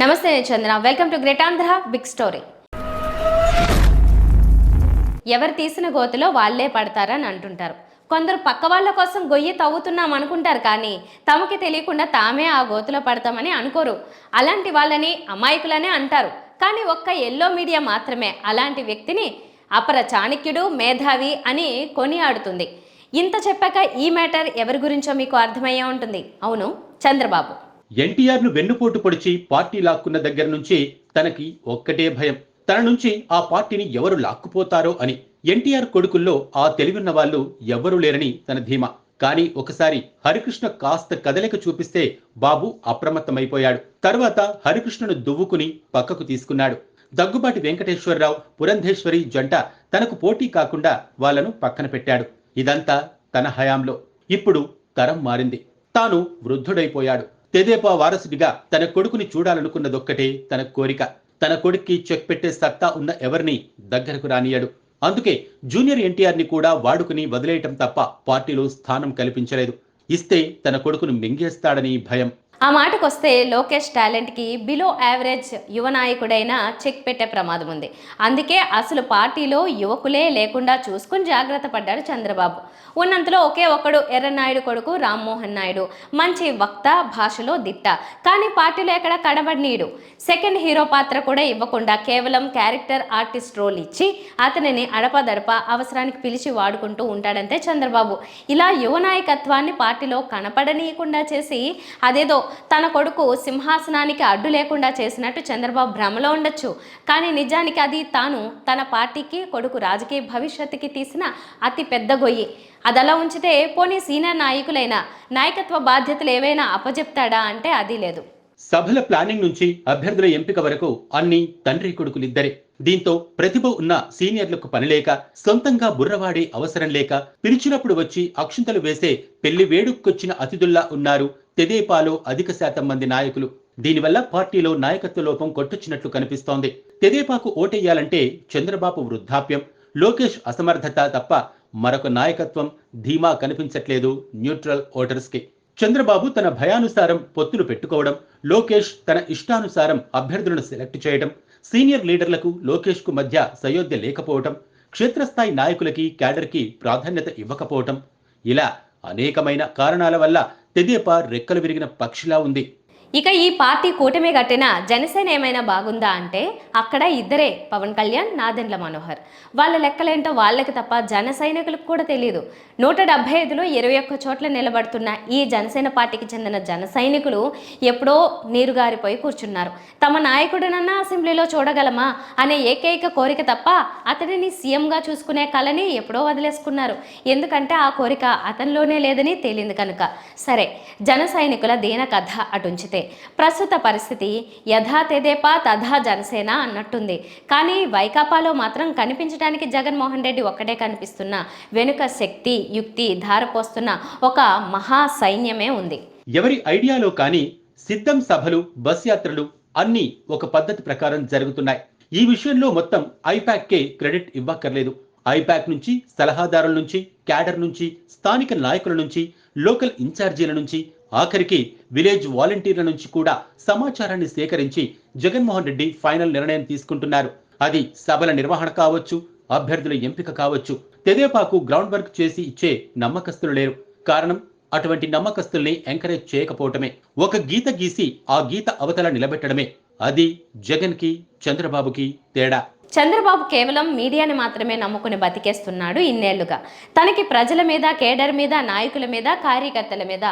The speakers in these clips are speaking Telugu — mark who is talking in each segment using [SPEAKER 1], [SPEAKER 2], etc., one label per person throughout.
[SPEAKER 1] నమస్తే Chandra, welcome to great Andhra big story. ఎవరు తీసిన గోతిలో వాళ్లే పడతారని అంటుంటారు. కొందరు పక్క వాళ్ళ కోసం గొయ్యి తవ్వుతున్నాం అనుకుంటారు, కానీ తమకి తెలియకుండా తామే ఆ గోతిలో పడతామని అనుకోరు. అలాంటి వాళ్ళని అమాయకులనే అంటారు. కానీ ఒక్క ఎల్లో మీడియా మాత్రమే అలాంటి వ్యక్తిని అపర చాణక్యుడు, మేధావి అని కొనియాడుతుంది. ఇంత చెప్పాక ఈ మ్యాటర్ ఎవరి గురించో మీకు అర్థమయ్యే ఉంటుంది. అవును, చంద్రబాబు.
[SPEAKER 2] ఎన్టీఆర్ ను వెన్నుపోటు పొడిచి పార్టీ లాక్కున్న దగ్గర నుంచి తనకి ఒక్కటే భయం, తన నుంచి ఆ పార్టీని ఎవరు లాక్కుపోతారో అని. ఎన్టీఆర్ కొడుకుల్లో ఆ తెలివిన్న వాళ్ళు ఎవ్వరూ లేరని తన ధీమా. కానీ ఒకసారి హరికృష్ణ కాస్త కదలిక చూపిస్తే బాబు అప్రమత్తమైపోయాడు. తర్వాత హరికృష్ణను దువ్వుకుని పక్కకు తీసుకున్నాడు. దగ్గుబాటి వెంకటేశ్వరరావు, పురంధేశ్వరి జంట తనకు పోటీ కాకుండా వాళ్లను పక్కన పెట్టాడు. ఇదంతా తన హయాంలో. ఇప్పుడు తరం మారింది. తాను వృద్ధుడైపోయాడు. తెదేపా వారసుడిగా తన కొడుకుని చూడాలనుకున్నదొక్కటే తన కోరిక. తన కొడుక్కి చెక్ పెట్టే సత్తా ఉన్న ఎవరిని దగ్గరకు రానియాడు. అందుకే జూనియర్ ఎన్టీఆర్ ని కూడా వాడుకుని వదిలేయటం తప్ప పార్టీలో స్థానం కల్పించలేదు. ఇస్తే తన కొడుకును మింగేస్తాడని భయం.
[SPEAKER 1] ఆ మాటకొస్తే లోకేష్ టాలెంట్కి బిలో యావరేజ్ యువ నాయకుడైన చెక్ పెట్టే ప్రమాదం ఉంది. అందుకే అసలు పార్టీలో యువకులే లేకుండా చూసుకుని జాగ్రత్త పడ్డాడు చంద్రబాబు. ఉన్నంతలో ఒకే ఒక్కడు ఎర్రనాయుడు కొడుకు రామ్మోహన్ నాయుడు. మంచి వక్త, భాషలో దిట్ట, కానీ పార్టీలో ఎక్కడ కనబడినీడు. సెకండ్ హీరో పాత్ర కూడా ఇవ్వకుండా కేవలం క్యారెక్టర్ ఆర్టిస్ట్ రోల్ ఇచ్చి అతనిని అడపదడప అవసరానికి పిలిచి వాడుకుంటూ ఉంటాడంతే చంద్రబాబు. ఇలా యువ నాయకత్వాన్ని పార్టీలో కనపడనీయకుండా చేసి అదేదో తన కొడుకు సింహాసనానికి అడ్డు లేకుండా చేసినట్టు చంద్రబాబు భ్రమలో ఉండొచ్చు. కానీ నిజానికి అది తాను తన పార్టీకి, కొడుకు రాజకీయ భవిష్యత్తుకి తీసిన అతి పెద్ద గొయ్యి. అదలా ఉంచితే పోనీ సీనియర్ నాయకులైన నాయకత్వ బాధ్యతలు ఏవైనా అప్పచెప్తాడా అంటే అది లేదు.
[SPEAKER 2] సభల ప్లానింగ్ నుంచి అభ్యర్థుల ఎంపిక వరకు అన్ని తండ్రి కొడుకులిద్దరే. దీంతో ప్రతిభ ఉన్న సీనియర్లకు పనిలేక, సొంతంగా బుర్రవాడే అవసరం లేక, పిలిచినప్పుడు వచ్చి అక్షింతలు వేసే పెళ్లి వేడుకొచ్చిన అతిథుల్లా ఉన్నారు తెదేపాలో అధిక శాతం మంది నాయకులు. దీనివల్ల పార్టీలో నాయకత్వ లోపం కొట్టొచ్చినట్లు కనిపిస్తోంది. తెదేపాకు ఓటెయ్యాలంటే చంద్రబాబు వృద్ధాప్యం, లోకేష్ అసమర్థత తప్ప మరొక నాయకత్వం, ధీమా కనిపించట్లేదు న్యూట్రల్ ఓటర్స్ కి. చంద్రబాబు తన భయానుసారం పొత్తులు పెట్టుకోవడం, లోకేష్ తన ఇష్టానుసారం అభ్యర్థులను సెలెక్ట్ చేయడం, సీనియర్ లీడర్లకు లోకేష్ కు మధ్య సయోధ్య లేకపోవటం, క్షేత్రస్థాయి నాయకులకి, క్యాడర్కి ప్రాధాన్యత ఇవ్వకపోవటం, ఇలా అనేకమైన కారణాల వల్ల తెదేపా రెక్కలు విరిగిన పక్షిలా ఉంది.
[SPEAKER 1] ఇక ఈ పార్టీ కూటమి కట్టిన జనసేన ఏమైనా బాగుందా అంటే అక్కడ ఇద్దరే, పవన్ కళ్యాణ్, నాదెండ్ల మనోహర్. వాళ్ళ లెక్కలేంటో వాళ్ళకి తప్ప జన సైనికులకు కూడా తెలియదు. 175లో 21 చోట్ల నిలబడుతున్న ఈ జనసేన పార్టీకి చెందిన జన సైనికులు ఎప్పుడో నీరుగారిపోయి కూర్చున్నారు. తమ నాయకుడినన్నా అసెంబ్లీలో చూడగలమా అనే ఏకైక కోరిక తప్ప అతడిని సీఎంగా చూసుకునే కళని ఎప్పుడో వదిలేసుకున్నారు. ఎందుకంటే ఆ కోరిక అతనిలోనే లేదని తేలింది కనుక. సరే, జన సైనికుల దీన కథ అటుంచితే ప్రస్తుత పరిస్థితి యథా తెదేపా తథా జనసేన అన్నట్టుంది. కానీ వైకాపాలో మాత్రం కనిపించడానికి జగన్మోహన్ రెడ్డి ఒక్కడే కనిపిస్తున్న వెనుక శక్తి, యుక్తి ధారపోస్తున్న ఒక మహా సైన్యమే ఉంది.
[SPEAKER 2] ఎవరి ఐడియాలో కానీ సిద్ధం సభలు, బస్ యాత్రలు అన్నీ ఒక పద్ధతి ప్రకారం జరుగుతున్నాయి. ఈ విషయంలో మొత్తం ఐపాక్కే క్రెడిట్ ఇవ్వక్కర్లేదు. ఐపాక్ నుంచి, సలహాదారుల నుంచి, క్యాడర్ నుంచి, స్థానిక నాయకుల నుంచి, లోకల్ ఇన్ఛార్జీల నుంచి, ఆఖరికి విలేజ్ వాలంటీర్ల నుంచి కూడా సమాచారాన్ని సేకరించి జగన్మోహన్ రెడ్డి ఫైనల్ నిర్ణయం తీసుకుంటున్నారు. అది సభల నిర్వహణ కావచ్చు, అభ్యర్థుల ఎంపిక కావచ్చు. తెదేపాకు గ్రౌండ్ వర్క్ చేసి ఇచ్చే నమ్మకస్తులు లేరు. కారణం అటువంటి నమ్మకస్తుల్ని ఎంకరేజ్ చేయకపోవటమే. ఒక గీత గీసి ఆ గీత అవతల నిలబెట్టడమే. అది జగన్ కి, చంద్రబాబుకి తేడా.
[SPEAKER 1] చంద్రబాబు కేవలం మీడియాని మాత్రమే నమ్ముకుని బతికేస్తున్నాడు ఇన్నేళ్లుగా. తనకి ప్రజల మీద, కేడర్ మీద, నాయకుల మీద, కార్యకర్తల మీద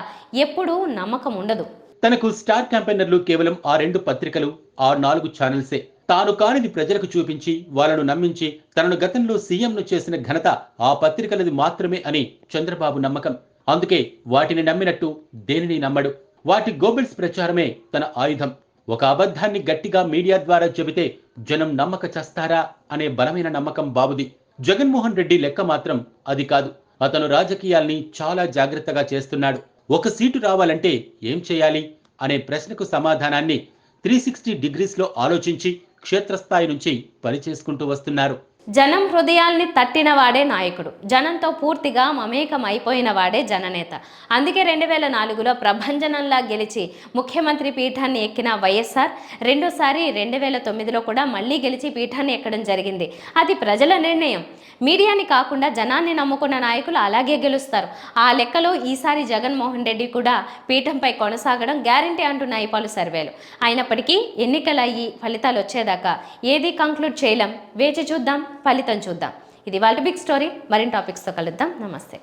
[SPEAKER 1] ఎప్పుడూ నమ్మకం ఉండదు.
[SPEAKER 2] తనకు స్టార్ క్యాంపెయినర్లు కేవలం ఆ 2 పత్రికలు, ఆ 4 ఛానల్సే. తాను కానిది ప్రజలకు చూపించి వాళ్ళను నమ్మించి తనను గతంలో సీఎంను చేసిన ఘనత ఆ పత్రికలది మాత్రమే అని చంద్రబాబు నమ్మకం. అందుకే వాటిని నమ్మినట్టు దేనిని నమ్మడు. వాటి గోబెల్స్ ప్రచారమే తన ఆయుధం. ఒక అబద్ధాన్ని గట్టిగా మీడియా ద్వారా చెబితే జనం నమ్మక చస్తారా అనే బలమైన నమ్మకం బాబుది. జగన్మోహన్ రెడ్డి లెక్క మాత్రం అది కాదు. అతను రాజకీయాల్ని చాలా జాగ్రత్తగా చేస్తున్నాడు. ఒక సీటు రావాలంటే ఏం చేయాలి అనే ప్రశ్నకు సమాధానాన్ని 360 డిగ్రీస్లో ఆలోచించి క్షేత్రస్థాయి నుంచి పనిచేసుకుంటూ వస్తున్నారు.
[SPEAKER 1] జనం హృదయాల్ని తట్టిన వాడే నాయకుడు, జనంతో పూర్తిగా మమేకం అయిపోయిన వాడే జననేత. అందుకే 2004లో ప్రభంజనంలా గెలిచి ముఖ్యమంత్రి పీఠాన్ని ఎక్కిన వైఎస్ఆర్ రెండోసారి 2009లో కూడా మళ్ళీ గెలిచి పీఠాన్ని ఎక్కడం జరిగింది. అది ప్రజల నిర్ణయం. మీడియాని కాకుండా జనాన్ని నమ్ముకున్న నాయకులు అలాగే గెలుస్తారు. ఆ లెక్కలో ఈసారి జగన్మోహన్ రెడ్డి కూడా పీఠంపై కొనసాగడం గ్యారంటీ అంటున్నాయి పలు సర్వేలు. అయినప్పటికీ ఎన్నికలయ్యి ఫలితాలు వచ్చేదాకా ఏది కంక్లూడ్ చేయలేం. వేచి చూద్దాం, ఫలితం చూద్దాం. ఇది వాళ్ళ బిగ్ స్టోరీ. మరిన్ని టాపిక్స్తో కలుద్దాం. నమస్తే.